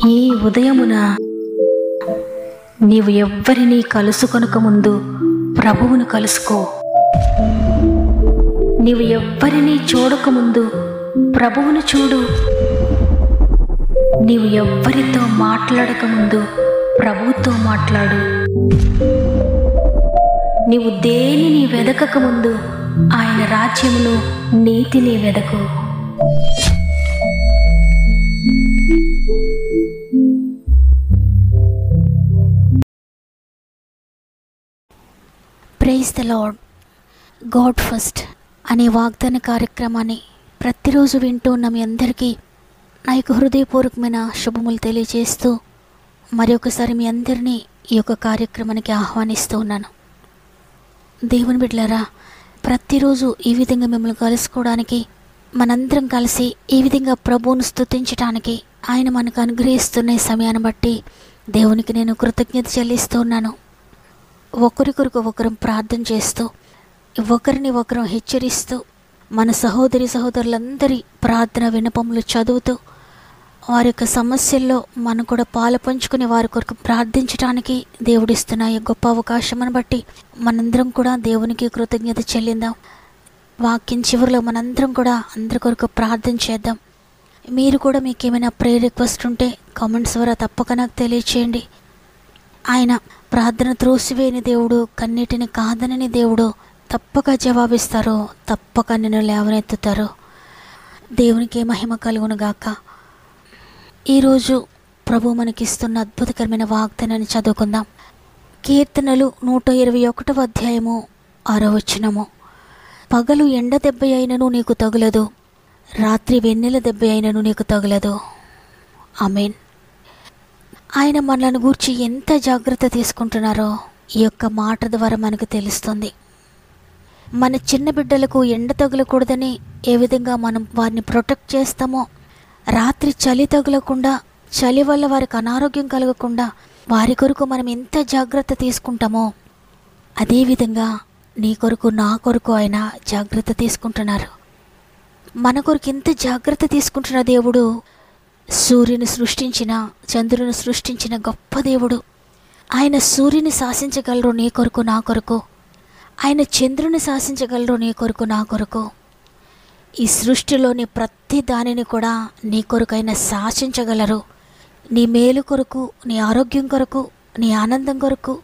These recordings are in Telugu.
ఈ ఉదయమున నీవు ఎవ్వరినీ కలుసుకొనక ముందు ప్రభువును కలుసుకో. నీవు ఎవ్వరినీ చూడకముందు ప్రభువును చూడు. నీవు ఎవ్వరితో మాట్లాడకముందు ప్రభువుతో మాట్లాడు. నీవు దేనిని వెదకకముందు ఆయన రాజ్యమును, నీతిని వెదకు. Praise the lord. God first అనే వాగ్దాన కార్యక్రమాన్ని ప్రతిరోజు వింటూ ఉన్న మీ అందరికీ నా యొక్క హృదయపూర్వకమైన శుభములు తెలియజేస్తూ మరొకసారి మీ అందరినీ ఈ యొక్క కార్యక్రమానికి ఆహ్వానిస్తూ ఉన్నాను. దేవుని బిడ్డలారా, ప్రతిరోజు ఈ విధంగా మిమ్మల్ని కలుసుకోవడానికి, మనందరం కలిసి ఈ విధంగా ప్రభువును స్తుతించడానికి ఆయన మనకు అనుగ్రహిస్తున్న సమయాన్ని బట్టి దేవునికి నేను కృతజ్ఞత చెల్లిస్తూ ఉన్నాను. ఒకరికొరకు ఒకరం ప్రార్థన చేస్తూ, ఒకరిని ఒకరం హెచ్చరిస్తూ, మన సహోదరులందరి ప్రార్థన విన్నపములు చదువుతూ, వారి యొక్క సమస్యల్లో మనం కూడా పాలు పంచుకుని వారి కొరకు ప్రార్థించడానికి దేవుడిస్తున్న ఈ గొప్ప అవకాశం బట్టి మనందరం కూడా దేవునికి కృతజ్ఞత చెల్లిందాం. వాక్యం చివరిలో మనందరం కూడా అందరి కొరకు ప్రార్థన చేద్దాం. మీరు కూడా మీకు ఏమైనా ప్రేయర్ రిక్వెస్ట్ ఉంటే కామెంట్స్ ద్వారా తప్పక నాకు తెలియచేయండి. ఆయన ప్రార్థన త్రోసివేయని దేవుడు, కన్నీటిని కాదనని దేవుడు. తప్పక జవాబిస్తారు, తప్పక నిన్ను లేవనెత్తుతారు. దేవునికి మహిమ కలుగునుగాక. ఈరోజు ప్రభు మనకిస్తున్న అద్భుతకరమైన వాగ్దానాన్ని చదువుకుందాం. కీర్తనలు 121వ అధ్యాయము 6వ వచనము. పగలు ఎండ దెబ్బ అయినను నీకు తగులదు, రాత్రి వెన్నెల దెబ్బ అయినను నీకు తగులదు. ఆమేన్. ఆయన మనలను గూర్చి ఎంత జాగ్రత్త తీసుకుంటున్నారో ఈ యొక్క మాట ద్వారా మనకు తెలుస్తుంది. మన చిన్న బిడ్డలకు ఎండ తగలకూడదని ఏ విధంగా మనం వారిని ప్రొటెక్ట్ చేస్తామో, రాత్రి చలి తగలకుండా, చలి వల్ల వారికి అనారోగ్యం కలగకుండా వారి కొరకు మనం ఎంత జాగ్రత్త తీసుకుంటామో, అదేవిధంగా నీ కొరకు, నా కొరకు ఆయన జాగ్రత్త తీసుకుంటున్నారు. మన కొరకు ఎంత జాగ్రత్త తీసుకుంటున్న దేవుడు, సూర్యుని సృష్టించిన, చంద్రుని సృష్టించిన గొప్ప దేవుడు. ఆయన సూర్యుని శాసించగలరు నీ కొరకు, నా కొరకు. ఆయన చంద్రుని శాసించగలరు నీ కొరకు, నా కొరకు. ఈ సృష్టిలోని ప్రతి దానిని కూడా నీ కొరకు ఆయన శాసించగలరు. నీ మేలు కొరకు, నీ ఆరోగ్యం కొరకు, నీ ఆనందం కొరకు,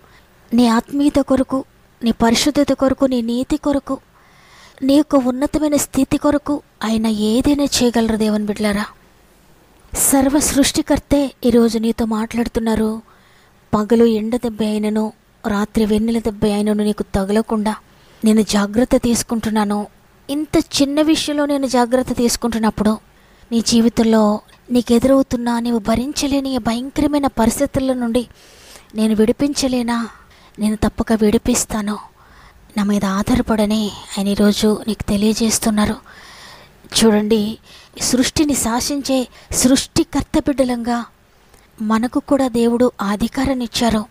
నీ ఆత్మీయత కొరకు, నీ పరిశుద్ధత కొరకు, నీ నీతి కొరకు, నీ యొక్క ఉన్నతమైన స్థితి కొరకు ఆయన ఏదైనా చేయగలరు. దేవుని బిడ్డలారా, సర్వ సృష్టికర్తే ఈరోజు నీతో మాట్లాడుతున్నారు. పగలు ఎండ దెబ్బ అయినను, రాత్రి వెన్నెల దెబ్బ అయినను నీకు తగలకుండా నేను జాగ్రత్త తీసుకుంటున్నాను. ఇంత చిన్న విషయంలో నేను జాగ్రత్త తీసుకుంటున్నప్పుడు నీ జీవితంలో నీకు ఎదురవుతున్నా నీవు భరించలేని భయంకరమైన పరిస్థితుల నుండి నేను విడిపించలేనా? నేను తప్పక విడిపిస్తాను. నా మీద ఆధారపడని ఆయన ఈరోజు నీకు తెలియజేస్తున్నారు. చూడండి, సృష్టిని శాసించే సృష్టికర్త బిడ్డలంగా మనకు కూడా దేవుడు ఆ అధికారాన్ని ఇచ్చారు.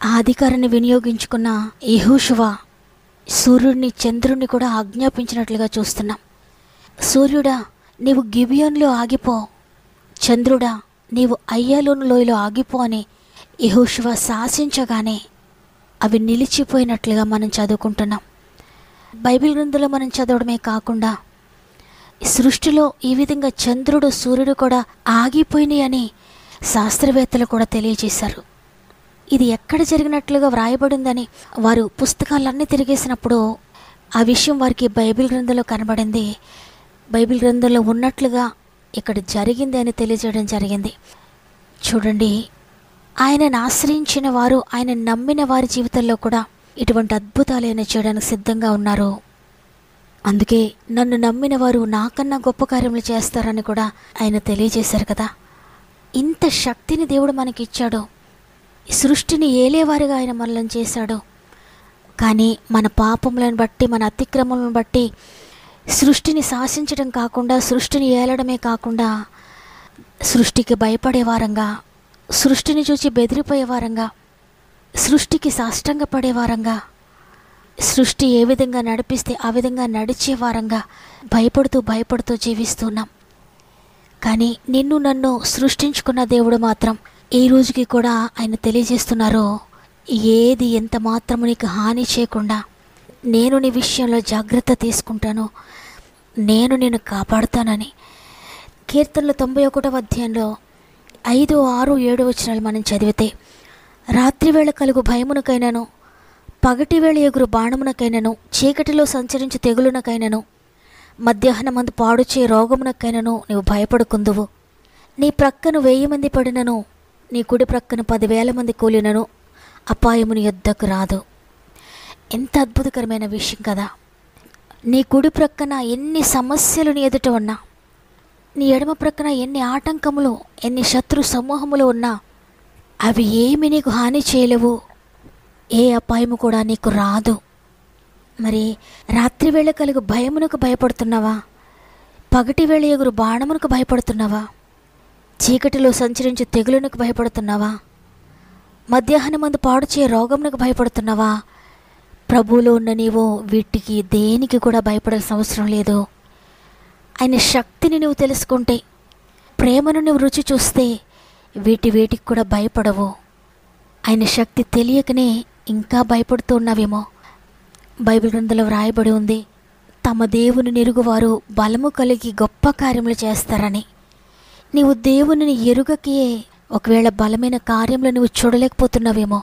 ఆ అధికారాన్ని వినియోగించుకున్న యెహోషువ సూర్యుడిని, చంద్రుడిని కూడా ఆజ్ఞాపించినట్లుగా చూస్తున్నాం. సూర్యుడా, నీవు గిబియోనులో ఆగిపో. చంద్రుడా, నీవు అయ్యాలోను లోయలో ఆగిపో అని యెహోషువ శాసించగానే అవి నిలిచిపోయినట్లుగా మనం చదువుకుంటున్నాం. బైబిల్ గ్రంథంలో మనం చదవడమే కాకుండా సృష్టిలో ఈ విధంగా చంద్రుడు, సూర్యుడు కూడా ఆగిపోయినాయి అని శాస్త్రవేత్తలు కూడా తెలియజేశారు. ఇది ఎక్కడ జరిగినట్లుగా వ్రాయబడిందని వారు పుస్తకాలన్నీ తిరిగేసినప్పుడు ఆ విషయం వారికి బైబిల్ గ్రంథంలో కనబడింది. బైబిల్ గ్రంథంలో ఉన్నట్లుగా ఇక్కడ జరిగింది అని తెలియజేయడం జరిగింది. చూడండి, ఆయనను ఆశ్రయించిన వారు, ఆయన నమ్మిన వారి జీవితంలో కూడా ఇటువంటి అద్భుతాలైన చేయడానికి సిద్ధంగా ఉన్నారు. అందుకే నన్ను నమ్మిన వారు నాకన్నా గొప్ప కార్యములు చేస్తారని కూడా ఆయన తెలియజేశారు కదా. ఇంత శక్తిని దేవుడు మనకి ఇచ్చాడు. సృష్టిని ఏలేవారిగా ఆయన మనల్ని చేశాడు. కానీ మన పాపములను బట్టి, మన అతిక్రమలను బట్టి సృష్టిని శాసించడం కాకుండా, సృష్టిని ఏలడమే కాకుండా సృష్టికి భయపడేవారంగా, సృష్టిని చూసి బెదిరిపోయేవారంగా, సృష్టికి సాష్టంగపడేవారంగా, సృష్టి ఏ విధంగా నడిపిస్తే ఆ విధంగా నడిచే వారంగా భయపడుతూ జీవిస్తున్నాం. కానీ నిన్ను నన్ను సృష్టించుకున్న దేవుడు మాత్రం ఈ రోజుకి కూడా ఆయన తెలియజేస్తున్నారు, ఏది ఎంత మాత్రము నీకు హాని చేయకుండా నేను నీ విషయంలో జాగ్రత్త తీసుకుంటాను, నేను నిన్ను కాపాడుతానని. కీర్తనలు 91వ అధ్యాయంలో 5, 6, 7 వచనాలు మనం చదివితే, రాత్రివేళ కలుగు భయమునకైనను, పగటివేళ ఎగురు బాణమునకైనను, చీకటిలో సంచరించు తెగులునకైనను, మధ్యాహ్నమందు పాడుచే రోగమునకైనను నీవు భయపడుకుందువు. నీ ప్రక్కన 1000 మంది పడినను, నీ కుడి ప్రక్కన 10,000 మంది కూలినను అపాయము నీ యొద్దకు రాదు. ఎంత అద్భుతకరమైన విషయం కదా. నీ కుడి ప్రక్కన ఎన్ని సమస్యలు నీ ఎదుట ఉన్నా, నీ ఎడమ ప్రక్కన ఎన్ని ఆటంకములు, ఎన్ని శత్రు సమూహములు ఉన్నా అవి ఏమి నీకు హాని చేయలేవు, ఏ అపాయము కూడా నీకు రాదు. మరి రాత్రివేళ కలుగు భయమునకు భయపడుతున్నావా? పగటివేళ ఎగురు బాణమునకు భయపడుతున్నావా? చీకటిలో సంచరించే తెగులునకు భయపడుతున్నావా? మధ్యాహ్నమందు పాడుచే రోగమునకు భయపడుతున్నావా? ప్రభువులో ఉన్న నీవు వీటికి దేనికి కూడా భయపడాల్సిన అవసరం లేదు. ఆయన శక్తిని నువ్వు తెలుసుకుంటే, ప్రేమను నువ్వు రుచి చూస్తే వీటికి కూడా భయపడవు. ఆయన శక్తి తెలియకనే ఇంకా భయపడుతూ ఉన్నావేమో. బైబిల్ గ్రంథంలో వ్రాయబడి ఉంది, తమ దేవుని నెరుగువారు బలము కలిగి గొప్ప కార్యములు చేస్తారని. నీవు దేవునిని ఎరుగకే ఒకవేళ బలమైన కార్యములు నువ్వు చూడలేకపోతున్నావేమో.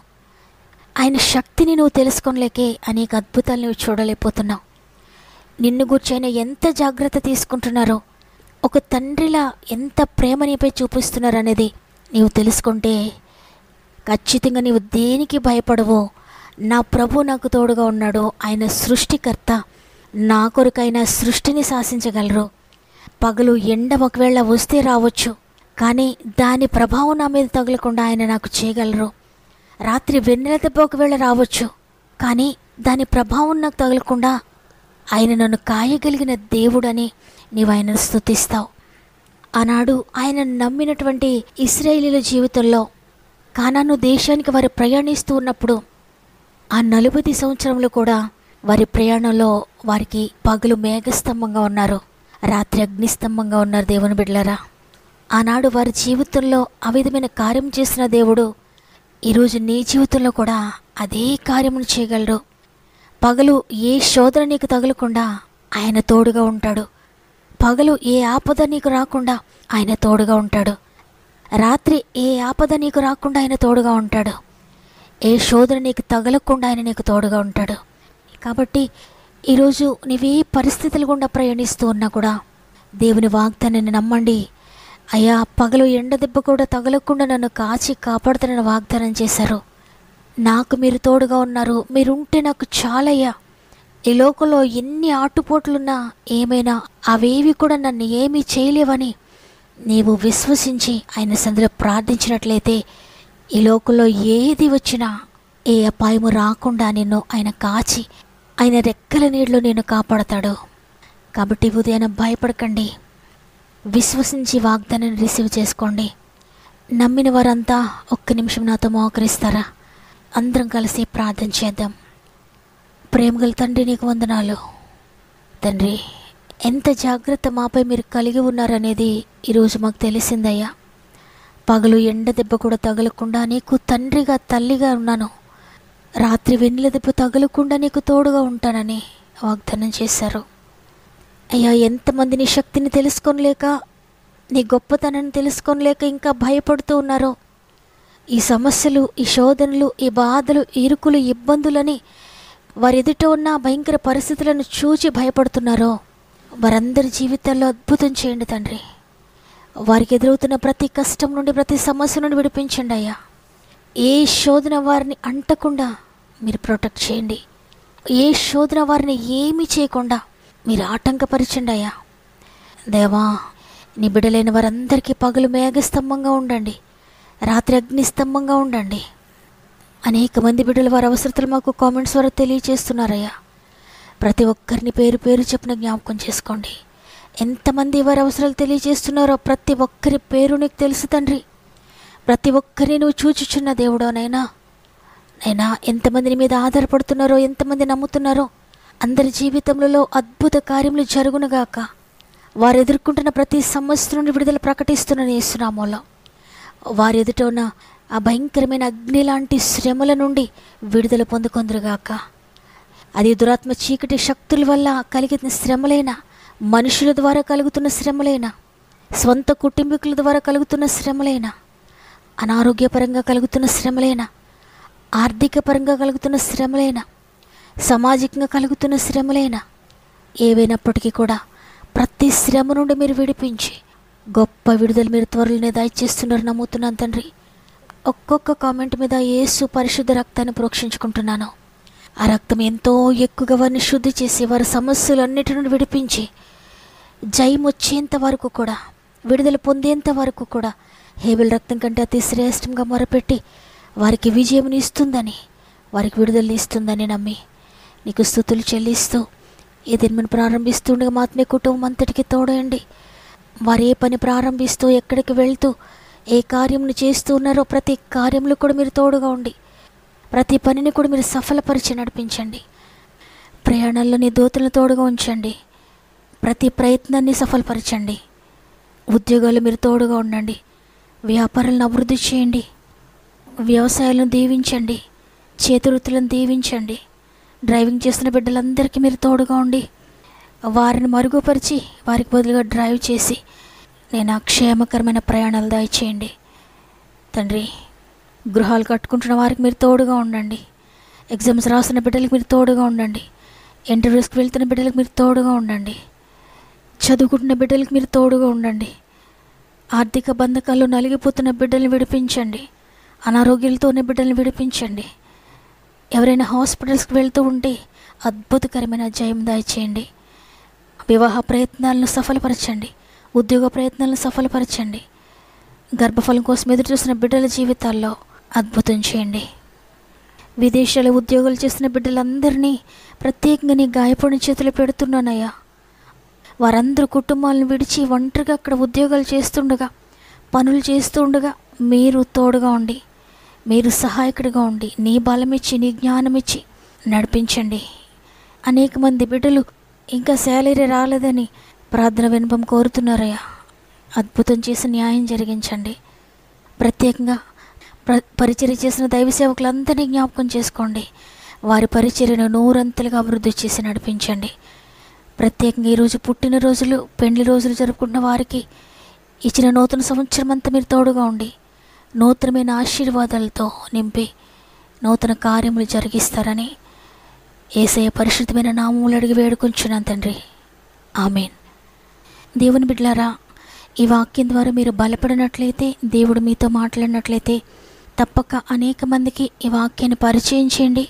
ఆయన శక్తిని నువ్వు తెలుసుకోలేకే అనేక అద్భుతాలు నువ్వు చూడలేకపోతున్నావు. నిన్ను గురించి ఆయన ఎంత జాగ్రత్త తీసుకుంటున్నారో, ఒక తండ్రిలా ఎంత ప్రేమ నీపై చూపిస్తున్నారు అనేది నీవు తెలుసుకుంటే ఖచ్చితంగా నీవు దేనికి భయపడవో. నా ప్రభు నాకు తోడుగా ఉన్నాడు, ఆయన సృష్టికర్త, నా కొరకైనా సృష్టిని శాసించగలరు. పగలు ఎండ ఒకవేళ వస్తే రావచ్చు, కానీ దాని ప్రభావం నా మీద తగలకుండా ఆయన నాకు చేయగలరు. రాత్రి వెన్నెల దెబ్బ ఒకవేళ రావచ్చు, కానీ దాని ప్రభావం నాకు తగలకుండా ఆయన నన్ను కాయగలిగిన దేవుడని నీవు ఆయనను స్తుతిస్తావు. ఆనాడు ఆయన నమ్మినటువంటి ఇశ్రాయేలీయుల జీవితంలో కానాను దేశానికి వారు ప్రయాణిస్తూ ఉన్నప్పుడు ఆ 40 సంవత్సరంలో కూడా వారి ప్రయాణంలో వారికి పగలు మేఘస్తంభంగా ఉన్నారు, రాత్రి అగ్నిస్తంభంగా ఉన్నారు. దేవుని బిడ్డలారా, ఆనాడు వారి జీవితంలో ఆ విధమైన కార్యం చేసిన దేవుడు ఈరోజు నీ జీవితంలో కూడా అదే కార్యమును చేయగలరు. పగలు ఏ శోధన నీకు తగలకుండా ఆయన తోడుగా ఉంటాడు. పగలు ఏ ఆపద నీకు రాకుండా ఆయన తోడుగా ఉంటాడు. రాత్రి ఏ ఆపద నీకు రాకుండా ఆయన తోడుగా ఉంటాడు. ఏ శోధన నీకు తగలకుండా ఆయన నీకు తోడుగా ఉంటాడు. కాబట్టి ఈరోజు నీవే పరిస్థితులు గుండా ప్రయాణిస్తూ ఉన్నా కూడా దేవుని వాగ్దానాన్ని నమ్మండి. అయ్యా, పగలు ఎండ దెబ్బ కూడా తగలకుండా నన్ను కాచి కాపాడుతానని వాగ్దానం చేశారు. నాకు మీరు తోడుగా ఉన్నారు, మీరుంటే నాకు చాలయ్యా. ఈ లోకంలో ఎన్ని ఆటుపోట్లున్నా ఏమైనా అవేవి కూడా నన్ను ఏమీ చేయలేవని నీవు విశ్వసించి ఆయన సన్నిధిలో ప్రార్థించినట్లయితే ఈ లోకంలో ఏది వచ్చినా ఏ అపాయము రాకుండా నిన్ను ఆయన కాచి ఆయన రెక్కల నీడలో నేను కాపాడతాడు. కాబట్టి ఉదయం భయపడకండి, విశ్వసించి వాగ్దానాన్ని రిసీవ్ చేసుకోండి. నమ్మిన వారంతా ఒక్క నిమిషం నాతో మోకరిస్తారా? అందరం కలిసి ప్రార్థన చేద్దాం. ప్రేమగల తండ్రి, నీకు వందనాలు. తండ్రి, ఎంత జాగ్రత్త మాపై మీరు కలిగి ఉన్నారనేది ఈరోజు మాకు తెలిసిందయ్యా. పగలు ఎండ దెబ్బ కూడా తగలకుండా నీకు తండ్రిగా తల్లిగా ఉన్నాను, రాత్రి వెన్నెల దెబ్బ తగలకుండా నీకు తోడుగా ఉంటానని వాగ్దానం చేశారు. అయ్యా, ఎంతమంది నీ శక్తిని తెలుసుకోలేక, నీ గొప్పతనాన్ని తెలుసుకోలేక ఇంకా భయపడుతూ ఉన్నారో, ఈ సమస్యలు, ఈ శోధనలు, ఈ బాధలు, ఇరుకులు, ఇబ్బందులని వారి ఎదుట ఉన్న భయంకర పరిస్థితులను చూచి భయపడుతున్నారో వారందరి జీవితాల్లో అద్భుతం చేయండి తండ్రి. వారికి ఎదురవుతున్న ప్రతి కష్టం నుండి, ప్రతి సమస్య నుండి విడిపించండి అయ్యా. ఏ శోధన వారిని అంటకుండా మీరు ప్రొటెక్ట్ చేయండి. ఏ శోధన వారిని ఏమీ చేయకుండా మీరు ఆటంకపరచండి అయ్యా. దేవా, నీ బిడ్డలైన వారందరికీ పగలు మేఘస్తంభంగా ఉండండి, రాత్రి అగ్నిస్తంభంగా ఉండండి. అనేక మంది బిడ్డలు వారి అవసరతలు మాకు కామెంట్స్ ద్వారా తెలియజేస్తున్నారయ్యా. ప్రతి ఒక్కరిని పేరు పేరు చెప్పిన జ్ఞాపకం చేసుకోండి. ఎంతమంది వారి అవసరాలు తెలియజేస్తున్నారో ప్రతి ఒక్కరి పేరు నీకు తెలుసు తండ్రి. ప్రతి ఒక్కరిని నువ్వు చూచుచున్న దేవుడోనైనా. నైనా ఎంతమందిని మీద ఆధారపడుతున్నారో, ఎంతమంది నమ్ముతున్నారో అందరి జీవితంలో అద్భుత కార్యములు జరుగునుగాక. వారు ఎదుర్కొంటున్న ప్రతి సమస్య నుండి విడుదల ప్రకటిస్తున్న యేసునామములో వారి ఎదుట ఉన్న ఆ భయంకరమైన అగ్ని లాంటి శ్రమల నుండి విడుదల పొందుకొందురుగాక. అది దురాత్మ చీకటి శక్తుల వల్ల కలిగిన శ్రమలైన, మనుషుల ద్వారా కలుగుతున్న శ్రమలైన, స్వంత కుటుంబీకుల ద్వారా కలుగుతున్న శ్రమలైన, అనారోగ్యపరంగా కలుగుతున్న శ్రమలైన, ఆర్థిక పరంగా కలుగుతున్న శ్రమలైన, సామాజికంగా కలుగుతున్న శ్రమలైన, ఏవైనప్పటికీ కూడా ప్రతి శ్రమ నుండి మీరు విడిపించి గొప్ప విడుదల మీరు త్వరలోనే దయచేస్తున్నారు నమ్ముతున్నాను తండ్రి. ఒక్కొక్క కామెంట్ మీద యేసు పరిశుద్ధ రక్తాన్ని ప్రోక్షించుకుంటున్నాను. ఆ రక్తం ఎంతో ఎక్కువగా వారిని శుద్ధి చేసి వారి సమస్యలన్నిటి నుండి విడిపించి జయం వచ్చేంత వరకు కూడా, విడుదల పొందేంత వరకు కూడా హేబెల్ రక్తం కంటే అతి శ్రేష్టంగా మొరపెట్టి వారికి విజయం ఇస్తుందని, వారికి విడుదల ఇస్తుందని నమ్మి నీకు స్తుతులు చెల్లిస్తూ ఈ దినమును ప్రారంభిస్తుండగా మా ఆత్మీయ కుటుంబం అంతటికి తోడండి. వారు ఏ పని ప్రారంభిస్తూ ఎక్కడికి వెళ్తూ ఏ కార్యమును చేస్తూ ఉన్నారో ప్రతి కార్యంలో కూడా మీరు తోడుగా ఉండి ప్రతి పనిని కూడా మీరు సఫలపరిచి నడిపించండి. ప్రయాణాల్లో నీ దూతలను తోడుగా ఉంచండి. ప్రతి ప్రయత్నాన్ని సఫలపరచండి. ఉద్యోగాలు మీరు తోడుగా ఉండండి. వ్యాపారాలను అభివృద్ధి చేయండి. వ్యవసాయాలను దీవించండి. చేతివృత్తులను దీవించండి. డ్రైవింగ్ చేస్తున్న బిడ్డలందరికీ మీరు తోడుగా ఉండి వారిని మరుగుపరిచి వారికి బదులుగా డ్రైవ్ చేసి నేను క్షేమకరమైన ప్రయాణాలు దయచేయండి తండ్రి. గృహాలు కట్టుకుంటున్న వారికి మీరు తోడుగా ఉండండి. ఎగ్జామ్స్ రాస్తున్న బిడ్డలకు మీరు తోడుగా ఉండండి. ఇంటర్వ్యూస్కి వెళ్తున్న బిడ్డలకు మీరు తోడుగా ఉండండి. చదువుకుంటున్న బిడ్డలకు మీరు తోడుగా ఉండండి. ఆర్థిక బంధకాల్లో నలిగిపోతున్న బిడ్డల్ని విడిపించండి. అనారోగ్యాలతో ఉన్న బిడ్డల్ని విడిపించండి. ఎవరైనా హాస్పిటల్స్కి వెళ్తూ ఉంటే అద్భుతకరమైన జయం దయచేయండి. వివాహ ప్రయత్నాలను సఫలపరచండి. ఉద్యోగ ప్రయత్నాలను సఫలపరచండి. గర్భఫలం కోసం ఎదురు చూస్తున్న బిడ్డల జీవితాల్లో అద్భుతం చేయండి. విదేశాల ఉద్యోగాలు చేస్తున్న బిడ్డలందరినీ ప్రత్యేకంగా నీ గాయపడిన చేతులు పెడుతున్నానయ్యా. వారందరూ కుటుంబాలను విడిచి ఒంటరిగా అక్కడ ఉద్యోగాలు చేస్తుండగా, పనులు చేస్తుండగా మీరు తోడుగా ఉండి, మీరు సహాయకుడిగా ఉండి, నీ బలమిచ్చి, నీ జ్ఞానమిచ్చి నడిపించండి. అనేక మంది బిడ్డలు ఇంకా శాలరీ రాలేదని ప్రార్థన వినపం కోరుతున్నారయ్యా. అద్భుతం చేసి న్యాయం జరిగించండి. ప్రత్యేకంగా పరిచర్య చేసిన దైవ సేవకులందరినీ జ్ఞాపకం చేసుకోండి. వారి పరిచర్యను నూరంతలుగా అభివృద్ధి చేసి నడిపించండి. ప్రత్యేకంగా ఈరోజు పుట్టినరోజులు, పెండ్లి రోజులు జరుపుకున్న వారికి ఇచ్చిన నూతన సంవత్సరం అంతా మీరు తోడుగా ఉండి నూతనమైన ఆశీర్వాదాలతో నింపి నూతన కార్యములు జరిగిస్తారని యేసయ్య పరిశుద్ధమైన నామములు అడిగి వేడుకొంచున్నాను తండ్రి. ఆమేన్. దేవుని బిడ్డలారా, ఈ వాక్యం ద్వారా మీరు బలపడినట్లయితే, దేవుడు మీతో మాట్లాడినట్లయితే తప్పక అనేక మందికి ఈ వాక్యాన్ని పరిచయం చేయండి.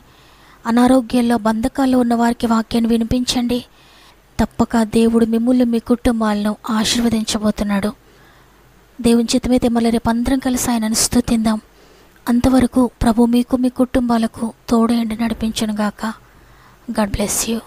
అనారోగ్యాల్లో, బంధకాల్లో ఉన్న వారికి వాక్యాన్ని వినిపించండి. తప్పక దేవుడు మిమ్మల్ని, మీ కుటుంబాలను ఆశీర్వదించబోతున్నాడు. దేవుని చిత్తమైతే మళ్ళీ రేపు అందరం కలిసి ఆయనను స్తుతిందాం. అంతవరకు ప్రభు మీకు, మీ కుటుంబాలకు తోడేండి నడిపించునుగాక. God bless you.